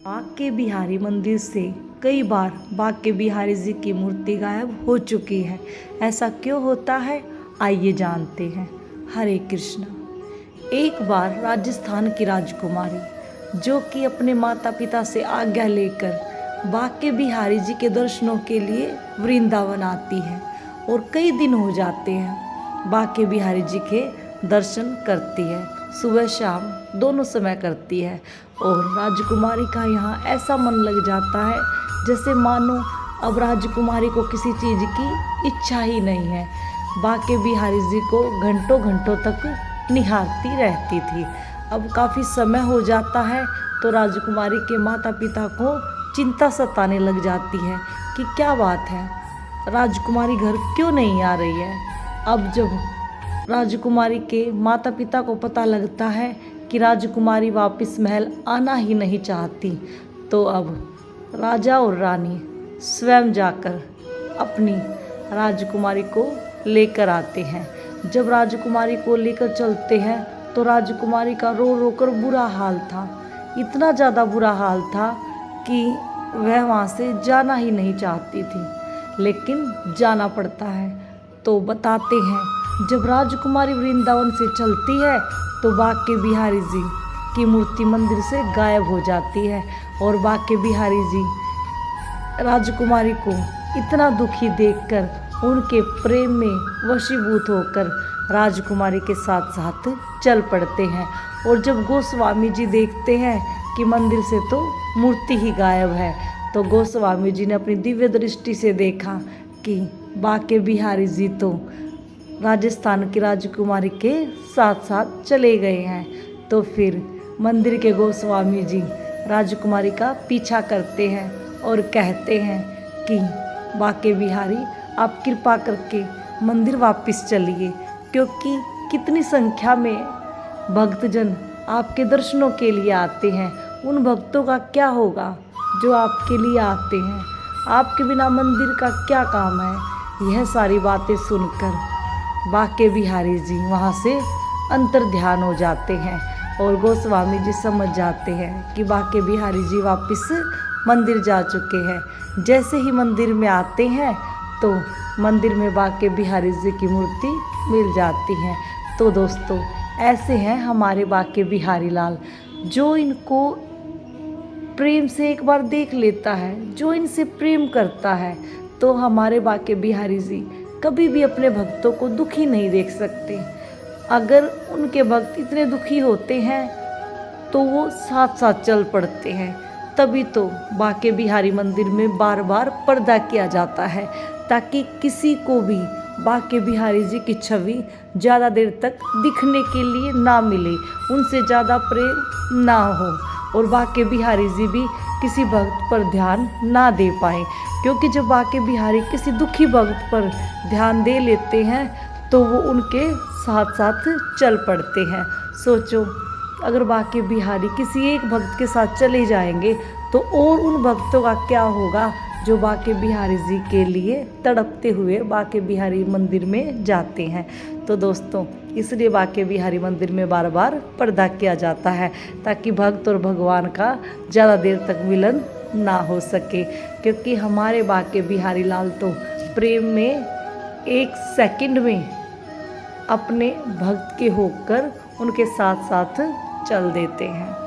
बांके बिहारी मंदिर से कई बार बांके बिहारी जी की मूर्ति गायब हो चुकी है। ऐसा क्यों होता है, आइए जानते हैं। हरे कृष्णा। एक बार राजस्थान की राजकुमारी जो कि अपने माता पिता से आज्ञा लेकर बांके बिहारी जी के दर्शनों के लिए वृंदावन आती है और कई दिन हो जाते हैं बांके बिहारी जी के दर्शन करती है। सुबह शाम दोनों समय करती है और राजकुमारी का यहाँ ऐसा मन लग जाता है जैसे मानो अब राजकुमारी को किसी चीज़ की इच्छा ही नहीं है। बांके बिहारी जी को घंटों घंटों तक निहारती रहती थी। अब काफ़ी समय हो जाता है तो राजकुमारी के माता पिता को चिंता सताने लग जाती है कि क्या बात है, राजकुमारी घर क्यों नहीं आ रही है। अब जब राजकुमारी के माता पिता को पता लगता है कि राजकुमारी वापस महल आना ही नहीं चाहती, तो अब राजा और रानी स्वयं जाकर अपनी राजकुमारी को लेकर आते हैं। जब राजकुमारी को लेकर चलते हैं तो राजकुमारी का रो रो कर बुरा हाल था, इतना ज़्यादा बुरा हाल था कि वह वहाँ से जाना ही नहीं चाहती थी, लेकिन जाना पड़ता है। तो बताते हैं जब राजकुमारी वृंदावन से चलती है तो बांके बिहारी जी की मूर्ति मंदिर से गायब हो जाती है और बांके बिहारी जी राजकुमारी को इतना दुखी देखकर उनके प्रेम में वशीभूत होकर राजकुमारी के साथ साथ चल पड़ते हैं। और जब गोस्वामी जी देखते हैं कि मंदिर से तो मूर्ति ही गायब है, तो गोस्वामी जी ने अपनी दिव्य दृष्टि से देखा कि बांके बिहारी जी तो राजस्थान की राजकुमारी के साथ साथ चले गए हैं। तो फिर मंदिर के गोस्वामी जी राजकुमारी का पीछा करते हैं और कहते हैं कि बांके बिहारी आप कृपा करके मंदिर वापस चलिए, क्योंकि कितनी संख्या में भक्तजन आपके दर्शनों के लिए आते हैं। उन भक्तों का क्या होगा जो आपके लिए आते हैं, आपके बिना मंदिर का क्या काम है। यह सारी बातें सुनकर बांके बिहारी जी वहाँ से अंतर्ध्यान हो जाते हैं और गोस्वामी जी समझ जाते हैं कि बांके बिहारी जी वापस मंदिर जा चुके हैं। जैसे ही मंदिर में आते हैं तो मंदिर में बांके बिहारी जी की मूर्ति मिल जाती है। तो दोस्तों, ऐसे हैं हमारे बांके बिहारी लाल, जो इनको प्रेम से एक बार देख लेता है, जो इनसे प्रेम करता है, तो हमारे बांके बिहारी जी कभी भी अपने भक्तों को दुखी नहीं देख सकते। अगर उनके भक्त इतने दुखी होते हैं तो वो साथ साथ चल पड़ते हैं। तभी तो बांके बिहारी मंदिर में बार बार पर्दा किया जाता है, ताकि किसी को भी बांके बिहारी जी की छवि ज़्यादा देर तक दिखने के लिए ना मिले, उनसे ज़्यादा प्रेम ना हो और बांके बिहारी जी भी किसी भक्त पर ध्यान ना दे पाए। क्योंकि जब बांके बिहारी किसी दुखी भक्त पर ध्यान दे लेते हैं तो वो उनके साथ साथ चल पड़ते हैं। सोचो, अगर बांके बिहारी किसी एक भक्त के साथ चले जाएंगे तो और उन भक्तों का क्या होगा जो बांके बिहारी जी के लिए तड़पते हुए बांके बिहारी मंदिर में जाते हैं। तो दोस्तों, इसलिए बांके बिहारी मंदिर में बार बार पर्दा किया जाता है, ताकि भक्त और भगवान का ज़्यादा देर तक मिलन ना हो सके। क्योंकि हमारे बांके बिहारी लाल तो प्रेम में एक सेकंड में अपने भक्त के होकर उनके साथ साथ चल देते हैं।